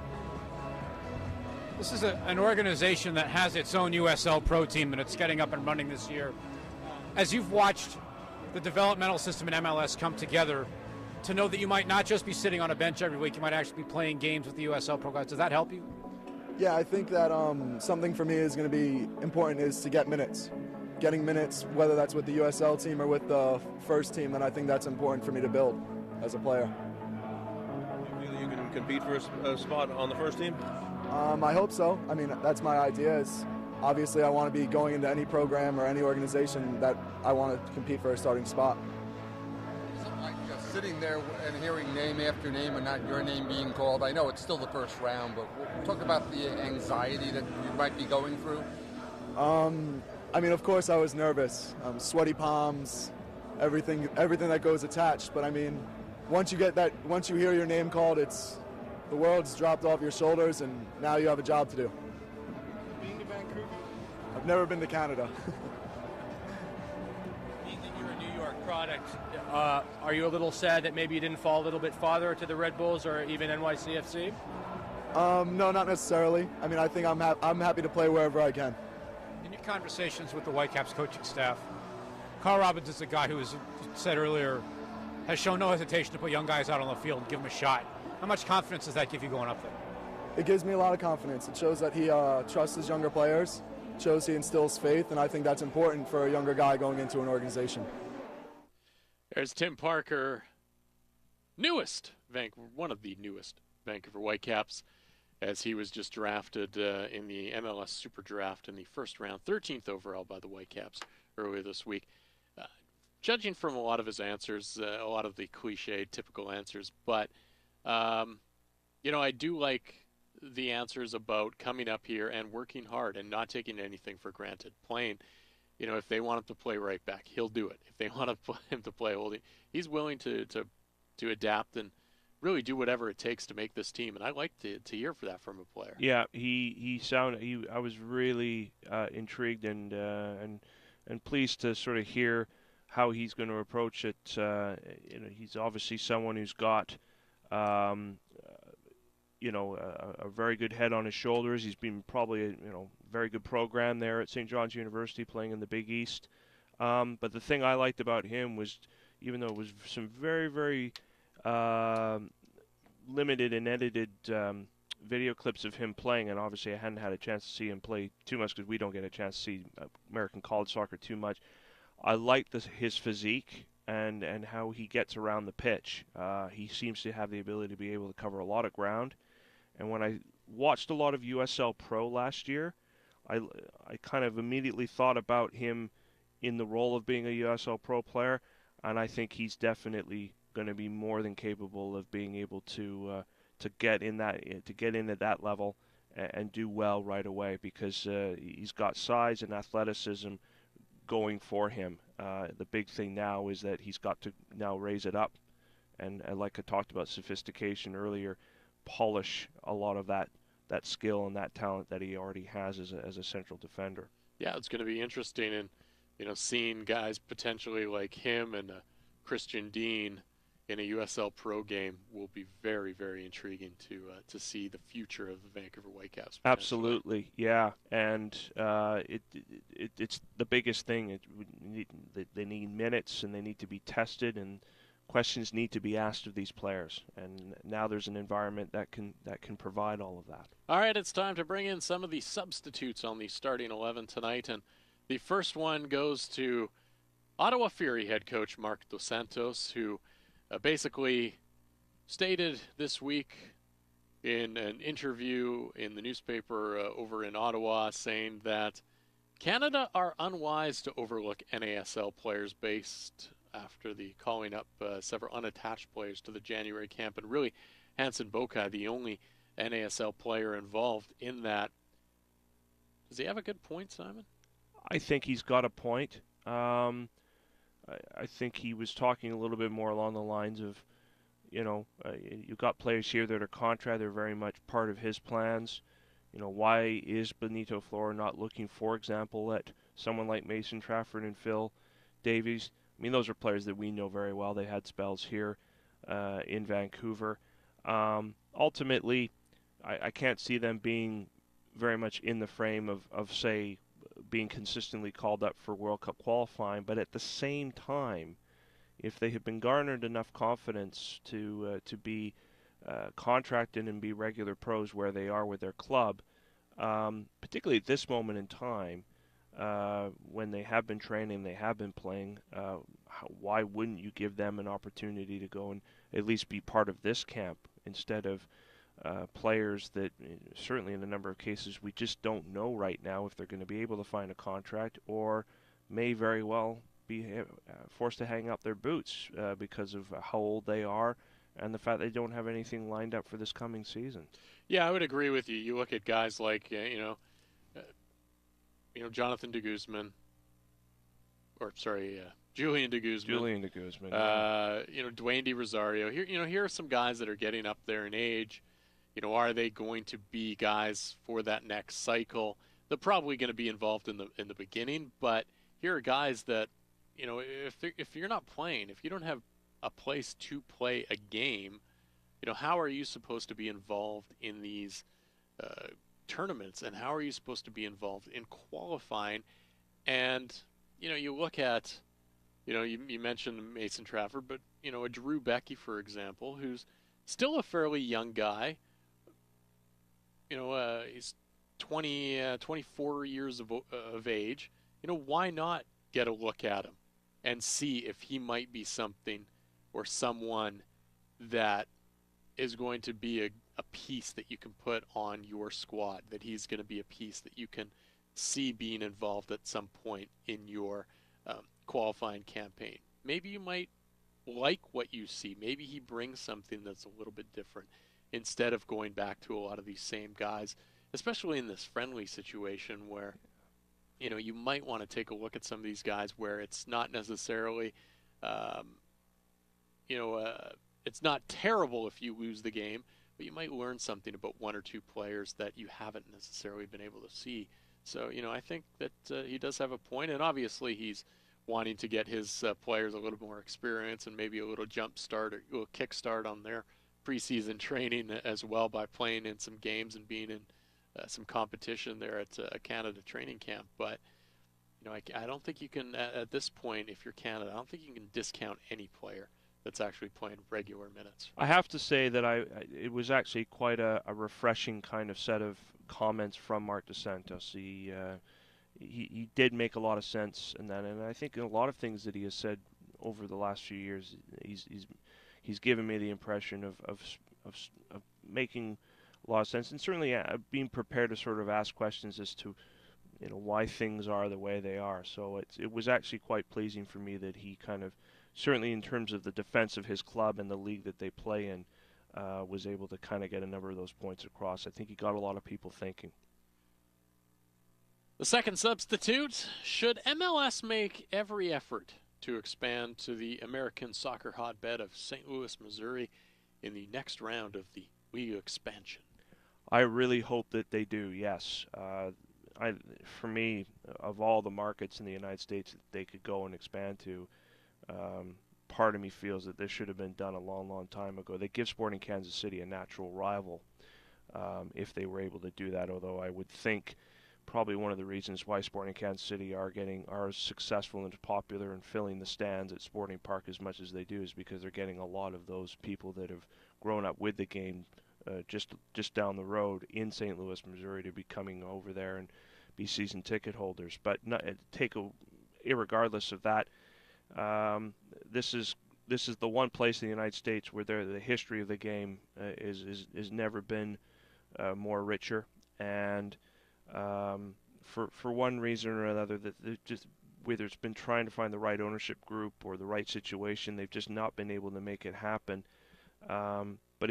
This is an organization that has its own USL Pro team that it's getting up and running this year. As you've watched the developmental system in MLS come together, to know that you might not just be sitting on a bench every week, you might actually be playing games with the USL Pro guys, does that help you? Yeah, I think that something for me is going to be important is to get minutes. Getting minutes, whether that's with the USL team or with the first team, then I think that's important for me to build as a player. You feel you can compete for a spot on the first team? I hope so. I mean, that's my idea. Is obviously I want to be going into any program or any organization that I want to compete for a starting spot. Like just sitting there and hearing name after name and not your name being called. I know it's still the first round, but we'll talk about the anxiety that you might be going through. I mean, of course I was nervous. Sweaty palms, everything that goes attached. But I mean, once you hear your name called, the world's dropped off your shoulders, and now you have a job to do. Being to Vancouver? I've never been to Canada. Being that you're a New York product, are you a little sad that maybe you didn't fall a little bit farther to the Red Bulls or even NYCFC? No, not necessarily. I mean, I think I'm happy to play wherever I can. In your conversations with the Whitecaps coaching staff, Carl Robbins is a guy who, as said earlier, has shown no hesitation to put young guys out on the field and give them a shot. How much confidence does that give you going up there? It gives me a lot of confidence. It shows that he trusts his younger players, shows he instills faith, and I think that's important for a younger guy going into an organization. There's Tim Parker, one of the newest Vancouver Whitecaps, as he was just drafted in the MLS Super Draft in the first round, 13th overall by the Whitecaps earlier this week. Judging from a lot of his answers, a lot of the cliche, typical answers, but I do like the answers about coming up here and working hard and not taking anything for granted. Playing, if they want him to play right back, he'll do it. If they want him to play holding, he's willing to adapt and really do whatever it takes to make this team. And I like to hear for that from a player. Yeah, I was really intrigued and pleased to sort of hear how he's going to approach it. He's obviously someone who's got a very good head on his shoulders. He's been probably a very good program there at St. John's University, playing in the Big East. But the thing I liked about him was, even though it was some very, very limited and edited video clips of him playing, and obviously I hadn't had a chance to see him play too much because we don't get a chance to see American college soccer too much. I like his physique and how he gets around the pitch. He seems to have the ability to be able to cover a lot of ground. And when I watched a lot of USL Pro last year, I kind of immediately thought about him in the role of being a USL Pro player, and I think he's definitely going to be more than capable of being able to get in at that level and do well right away, because he's got size and athleticism going for him. The big thing now is that he's got to now raise it up, and like I talked about sophistication earlier, polish a lot of that skill and that talent that he already has as a central defender. Yeah, it's going to be interesting, and seeing guys potentially like him and Christian Dean in a USL Pro game will be very, very intriguing to see the future of the Vancouver Whitecaps. Absolutely, yeah, and it's the biggest thing. They need minutes, and they need to be tested, and questions need to be asked of these players. And now there's an environment that can provide all of that. All right, it's time to bring in some of the substitutes on the starting 11 tonight, and the first one goes to Ottawa Fury head coach Mark Dos Santos, who basically stated this week in an interview in the newspaper over in Ottawa, saying that Canada are unwise to overlook NASL players based after the calling up several unattached players to the January camp, and really Hansen Bokai, the only NASL player involved in that. Does he have a good point, Simon? I think he's got a point. I think he was talking a little bit more along the lines of, you've got players here that are contract, they're very much part of his plans. Why is Benito Floro not looking, for example, at someone like Mason Trafford and Phil Davies? I mean, those are players that we know very well. They had spells here in Vancouver. Ultimately, I can't see them being very much in the frame of say, being consistently called up for World Cup qualifying, but at the same time, if they have been garnered enough confidence to be contracted and be regular pros where they are with their club, particularly at this moment in time, when they have been training, they have been playing, why wouldn't you give them an opportunity to go and at least be part of this camp instead of players that, certainly in a number of cases, we just don't know right now if they're going to be able to find a contract, or may very well be forced to hang up their boots because of how old they are and the fact they don't have anything lined up for this coming season. Yeah, I would agree with you. You look at guys like Jonathan de Guzman, Julian de Guzman. Dwayne De Rosario. Here are some guys that are getting up there in age. Are they going to be guys for that next cycle? They're probably going to be involved in the beginning, but here are guys that, if you're not playing, if you don't have a place to play a game, how are you supposed to be involved in these tournaments, and how are you supposed to be involved in qualifying? And you look at, you mentioned Mason Trafford, but a Drew Becky, for example, who's still a fairly young guy. He's 24 years of age. Why not get a look at him and see if he might be something or someone that is going to be a piece that you can put on your squad, that he's going to be a piece that you can see being involved at some point in your qualifying campaign. Maybe you might like what you see. Maybe he brings something that's a little bit different, instead of going back to a lot of these same guys, especially in this friendly situation where, you might want to take a look at some of these guys where it's not necessarily, it's not terrible if you lose the game, but you might learn something about one or two players that you haven't necessarily been able to see. So, I think that he does have a point, and obviously he's wanting to get his players a little more experience and maybe a little jump start or a little kick start on their preseason training as well by playing in some games and being in some competition there at a Canada training camp. But, I don't think you can, at this point, if you're Canada, I don't think you can discount any player that's actually playing regular minutes. I have to say that it was actually quite a refreshing kind of set of comments from Mark DeSantos. He did make a lot of sense in that, and I think in a lot of things that he has said over the last few years, he's given me the impression of making a lot of sense, and certainly being prepared to sort of ask questions as to why things are the way they are. So it was actually quite pleasing for me that he kind of, certainly in terms of the defense of his club and the league that they play in, was able to kind of get a number of those points across. I think he got a lot of people thinking. The second substitute: should MLS make every effort to expand to the American soccer hotbed of St. Louis, Missouri in the next round of the league expansion? I really hope that they do, yes. For me, of all the markets in the United States that they could go and expand to, part of me feels that this should have been done a long, long time ago. They give Sporting Kansas City a natural rival if they were able to do that, although I would think probably one of the reasons why Sporting Kansas City are as successful and popular and filling the stands at Sporting Park as much as they do is because they're getting a lot of those people that have grown up with the game just down the road in St. Louis, Missouri, to be coming over there and be season ticket holders. But irregardless of that, this is the one place in the United States where the history of the game is never been more richer, and for one reason or another, that just whether it's been trying to find the right ownership group or the right situation, they've just not been able to make it happen. But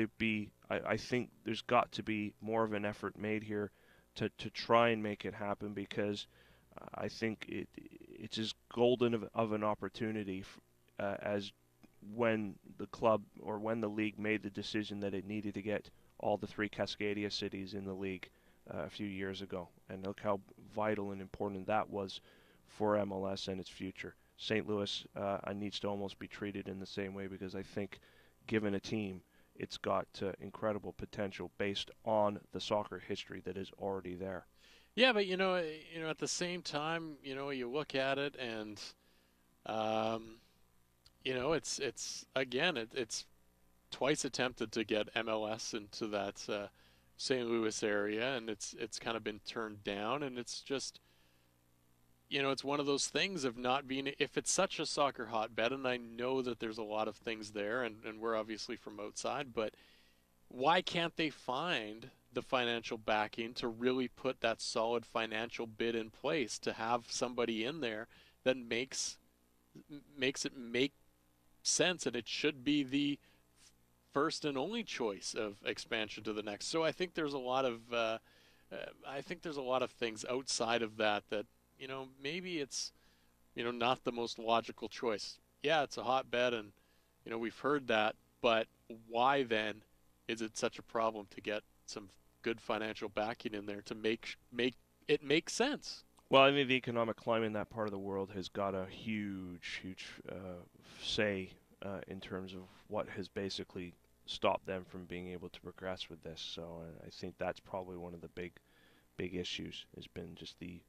I think there's got to be more of an effort made here to try and make it happen, because I think it's as golden of an opportunity as when the club or when the league made the decision that it needed to get all the three Cascadia cities in the league a few years ago. And look how vital and important that was for MLS and its future. St. Louis needs to almost be treated in the same way, because I think given a team, it's got incredible potential based on the soccer history that is already there. Yeah, but at the same time, you look at it and, it's twice attempted to get MLS into that St. Louis area, and it's kind of been turned down, and it's just, it's one of those things of not being, if it's such a soccer hotbed, and I know that there's a lot of things there, and we're obviously from outside, but why can't they find the financial backing to really put that solid financial bid in place to have somebody in there that makes it make sense, and it should be the first and only choice of expansion to the next. So I think there's a lot of things outside of that maybe it's not the most logical choice. Yeah, it's a hotbed, and we've heard that, but why then is it such a problem to get some good financial backing in there to make it make sense? Well, I think the economic climate in that part of the world has got a huge say in terms of what has basically stopped them from being able to progress with this. So I think that's probably one of the big issues, has been just the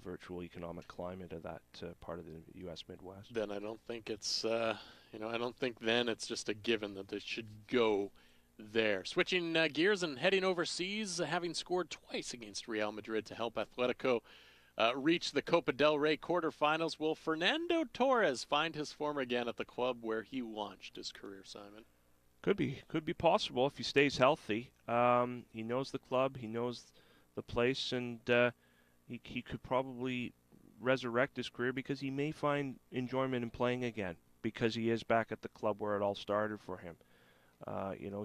virtual economic climate of that part of the U.S. Midwest. Then I don't think it's, I don't think then it's just a given that they should go there. Switching gears and heading overseas, having scored twice against Real Madrid to help Atletico reach the Copa del Rey quarterfinals, will Fernando Torres find his form again at the club where he launched his career, Simon? Could be possible if he stays healthy. He knows the club, he knows the place, and he could probably resurrect his career, because he may find enjoyment in playing again, because he is back at the club where it all started for him.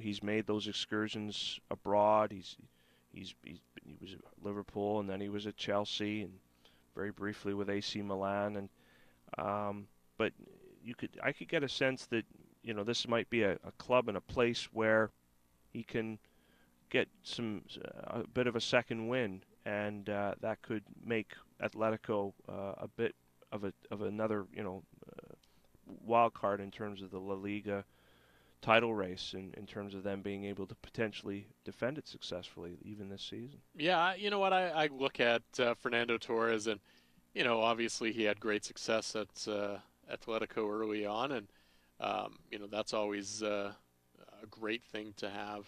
He's made those excursions abroad. He was at Liverpool, and then he was at Chelsea, and very briefly with AC Milan. And but I could get a sense that this might be a club and a place where he can get a bit of a second win, and that could make Atletico a bit of another wild card in terms of the La Liga title race, in terms of them being able to potentially defend it successfully even this season. Yeah, you know what, I look at Fernando Torres, and obviously he had great success at Atletico early on, and that's always a great thing to have.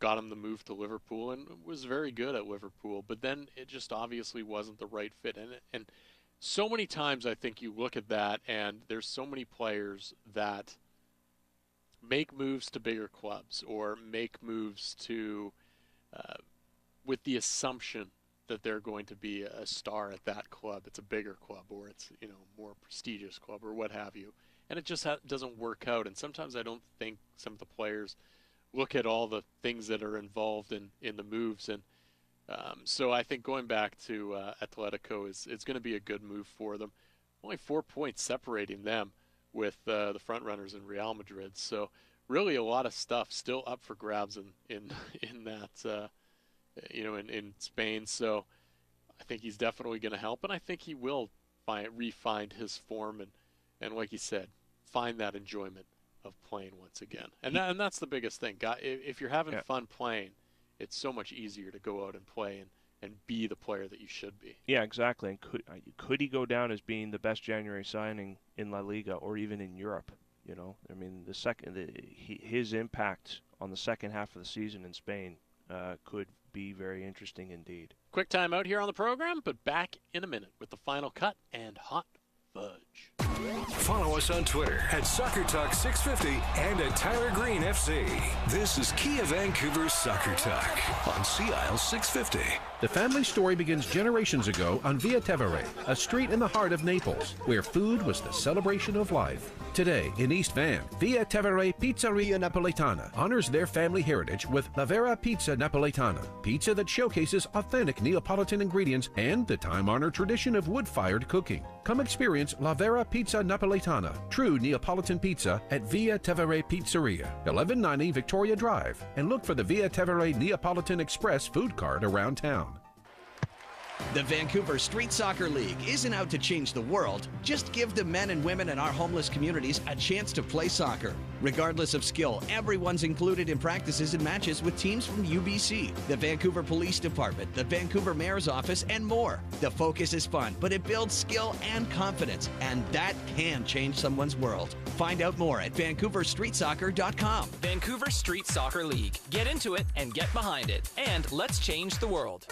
Got him the move to Liverpool and was very good at Liverpool, but then it just obviously wasn't the right fit. And so many times I think you look at that, and there's so many players that make moves to bigger clubs or make moves to with the assumption that they're going to be a star at that club. It's a bigger club, or it's more prestigious club, or what have you. And it just doesn't work out. And sometimes I don't think some of the players look at all the things that are involved in the moves. And so I think going back to Atletico it's going to be a good move for them. Only 4 points separating them with the front runners in Real Madrid. So really a lot of stuff still up for grabs in that in Spain. So I think he's definitely going to help, and I think he will re-find his form and like you said, find that enjoyment of playing once again. And that's the biggest thing. If you're having fun playing, it's so much easier to go out and play and be the player that you should be. Yeah, exactly. And could he go down as being the best January signing in La Liga or even in Europe? I mean, his impact on the second half of the season in Spain could be very interesting indeed. Quick time out here on the program, but back in a minute with the final cut and hot fudge. Follow us on Twitter at Soccer Talk 650 and at Tyler Green FC. This is Kia Vancouver's Soccer Talk on Sea Isle 650. The family story begins generations ago on Via Tevere, a street in the heart of Naples, where food was the celebration of life. Today, in East Van, Via Tevere Pizzeria Napolitana honors their family heritage with La Vera Pizza Napolitana, pizza that showcases authentic Neapolitan ingredients and the time-honored tradition of wood-fired cooking. Come experience La Vera Pizza Napolitana, true Neapolitan pizza at Via Tevere Pizzeria, 1190 Victoria Drive, and look for the Via Tevere Neapolitan Express food cart around town. The Vancouver Street Soccer League isn't out to change the world. Just give the men and women in our homeless communities a chance to play soccer. Regardless of skill, everyone's included in practices and matches with teams from UBC, the Vancouver Police Department, the Vancouver Mayor's Office, and more. The focus is fun, but it builds skill and confidence, and that can change someone's world. Find out more at vancouverstreetsoccer.com. Vancouver Street Soccer League. Get into it and get behind it. And let's change the world.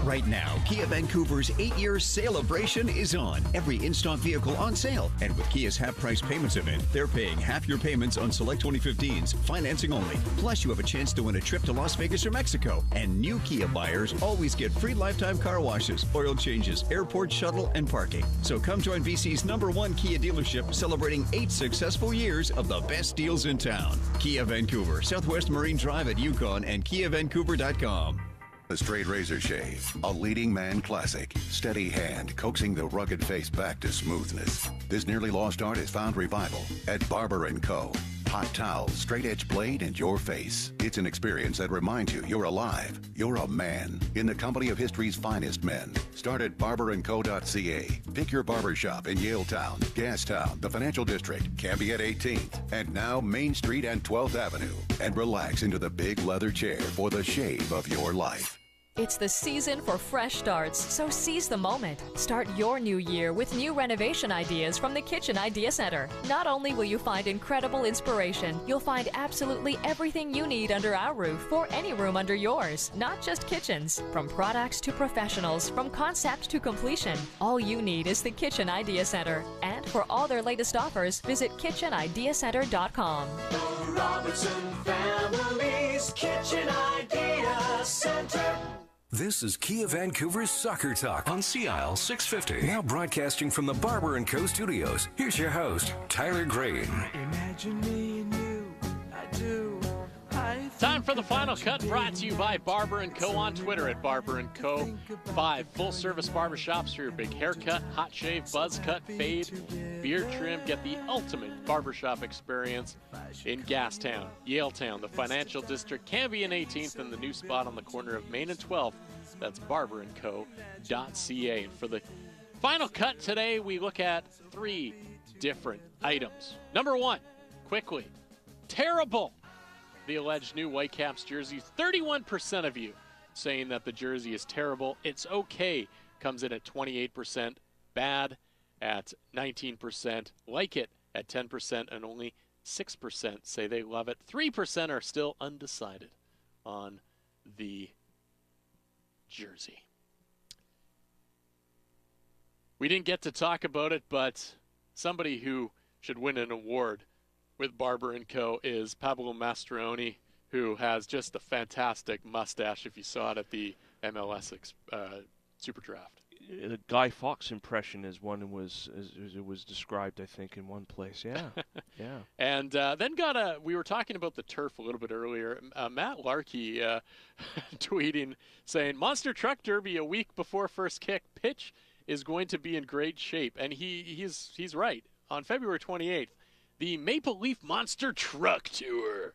Right now, Kia Vancouver's 8-year celebration is on. Every in-stock vehicle on sale. And with Kia's half-price payments event, they're paying half your payments on select 2015s, financing only. Plus, you have a chance to win a trip to Las Vegas or Mexico. And new Kia buyers always get free lifetime car washes, oil changes, airport shuttle, and parking. So come join BC's #1 Kia dealership, celebrating 8 successful years of the best deals in town. Kia Vancouver, Southwest Marine Drive at Yukon, and KiaVancouver.com. The Straight Razor Shave, a leading man classic. Steady hand coaxing the rugged face back to smoothness. This nearly lost art has found revival at Barber & Co. Hot towel, straight edge blade, and your face. It's an experience that reminds you you're alive. You're a man in the company of history's finest men. Start at barberandco.ca. Pick your barbershop in Yaletown, Gastown, the Financial District, Cambie at 18th, and now Main Street and 12th Avenue. And relax into the big leather chair for the shave of your life. It's the season for fresh starts, so seize the moment. Start your new year with new renovation ideas from the Kitchen Idea Center. Not only will you find incredible inspiration, you'll find absolutely everything you need under our roof for any room under yours, not just kitchens. From products to professionals, from concept to completion, all you need is the Kitchen Idea Center. And for all their latest offers, visit KitchenIdeaCenter.com. The Robertson family's Kitchen Idea Center. This is Kia Vancouver's Soccer Talk on Sea Isle 650. Now broadcasting from the Barber & Co. studios. Here's your host, Tyler Green. Imagine me and you, I do. Time for the final cut, brought to you by Barber & Co. on Twitter at Barber & Co. 5 full-service barbershops for your big haircut, hot shave, buzz cut, fade, beard trim. Get the ultimate barbershop experience in Gastown, Yaletown, the Financial District, Cambie and 18th, and the new spot on the corner of Main and 12th. That's barberandco.ca. And for the final cut today, we look at 3 different items. Number 1, quickly, terrible. The alleged new Whitecaps jersey. 31% of you saying that the jersey is terrible. It's okay. comes in at 28%, bad at 19%, like it at 10%, and only 6% say they love it. 3% are still undecided on the jersey. We didn't get to talk about it, but somebody who should win an award with Barber & Co. is Pablo Mastroeni, who has just a fantastic mustache if you saw it at the MLS Super Draft. The Guy Fawkes impression is one was it was described, I think, in one place. Yeah, yeah. And then we were talking about the turf a little bit earlier. Matt Larkey tweeting, saying, Monster Truck Derby a week before first kick. Pitch is going to be in great shape. And he's right. On February 28th, the Maple Leaf Monster Truck Tour.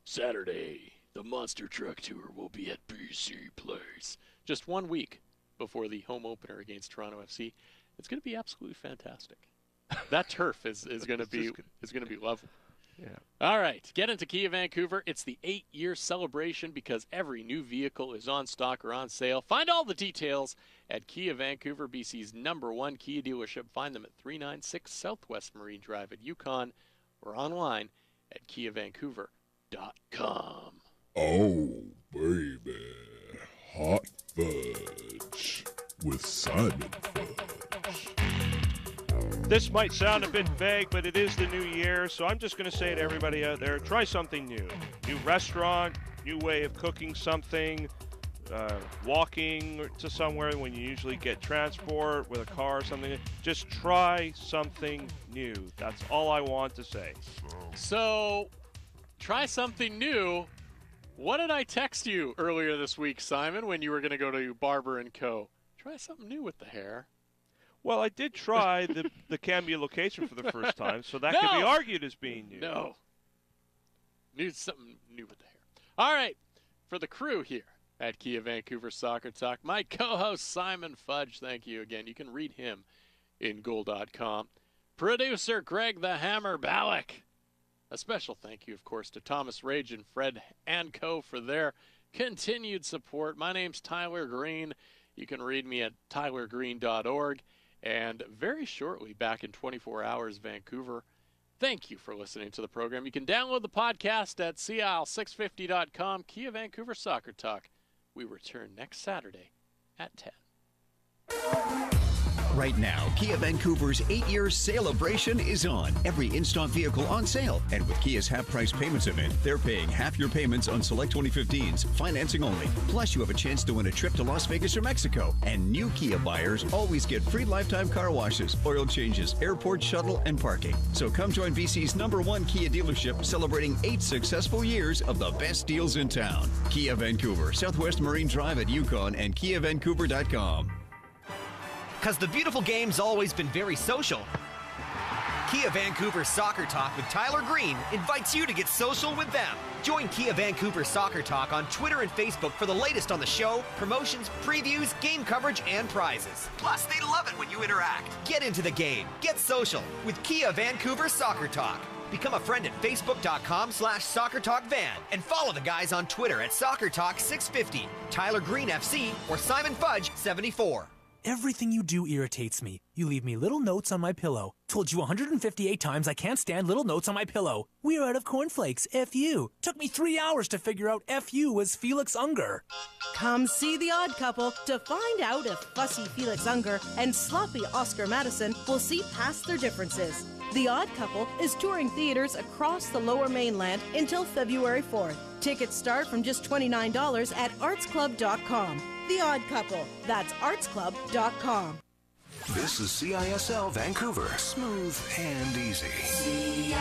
Saturday, the Monster Truck Tour will be at BC Place. Just 1 week before the home opener against Toronto FC. It's going to be absolutely fantastic. That turf is going to be lovely. Yeah. All right, get into Kia Vancouver. It's the 8-year celebration because every new vehicle is on stock or on sale. Find all the details at Kia Vancouver, BC's #1 Kia dealership. Find them at 396 Southwest Marine Drive at Yukon or online at KiaVancouver.com. Oh, baby. Hot fudge with Simon Fudge. This might sound a bit vague, but it is the new year, so I'm just going to say to everybody out there, try something new. New restaurant, new way of cooking something, walking to somewhere when you usually get transport with a car or something. Just try something new. That's all I want to say. So, try something new. What did I text you earlier this week, Simon, when you were going to go to Barber & Co.? Try something new with the hair. Well, I did try the Cambia location for the first time, so that could be argued as being new. No. Need something new with the hair. All right. For the crew here at Kia Vancouver Soccer Talk, my co-host Simon Fudge, thank you again. You can read him in goal.com. Producer Greg the Hammer Ballack. A special thank you, of course, to Thomas Rage and Fred and Co. for their continued support. My name's Tyler Green. You can read me at tylergreen.org. And very shortly, back in 24 hours, Vancouver. Thank you for listening to the program. You can download the podcast at CIL650.com. Kia Vancouver Soccer Talk. We return next Saturday at 10. Right now, Kia Vancouver's 8-year celebration is on. Every in-stock vehicle on sale. And with Kia's half-price payments event, they're paying half your payments on select 2015s, financing only. Plus, you have a chance to win a trip to Las Vegas or Mexico. And new Kia buyers always get free lifetime car washes, oil changes, airport shuttle, and parking. So come join BC's #1 Kia dealership, celebrating 8 successful years of the best deals in town. Kia Vancouver, Southwest Marine Drive at Yukon, and KiaVancouver.com. Because the beautiful game's always been very social. Kia Vancouver Soccer Talk with Tyler Green invites you to get social with them. Join Kia Vancouver Soccer Talk on Twitter and Facebook for the latest on the show, promotions, previews, game coverage, and prizes. Plus, they love it when you interact. Get into the game. Get social with Kia Vancouver Soccer Talk. Become a friend at Facebook.com/SoccerTalkVan and follow the guys on Twitter at SoccerTalk650, Tyler Green FC, or Simon Fudge 74. Everything you do irritates me. You leave me little notes on my pillow. Told you 158 times I can't stand little notes on my pillow. We're out of cornflakes. F you. Took me 3 hours to figure out F you was Felix Unger. Come see The Odd Couple to find out if fussy Felix Unger and sloppy Oscar Madison will see past their differences. The Odd Couple is touring theaters across the Lower Mainland until February 4th. Tickets start from just $29 at artsclub.com. The Odd Couple. That's artsclub.com. This is CISL Vancouver. Smooth and easy. CISL.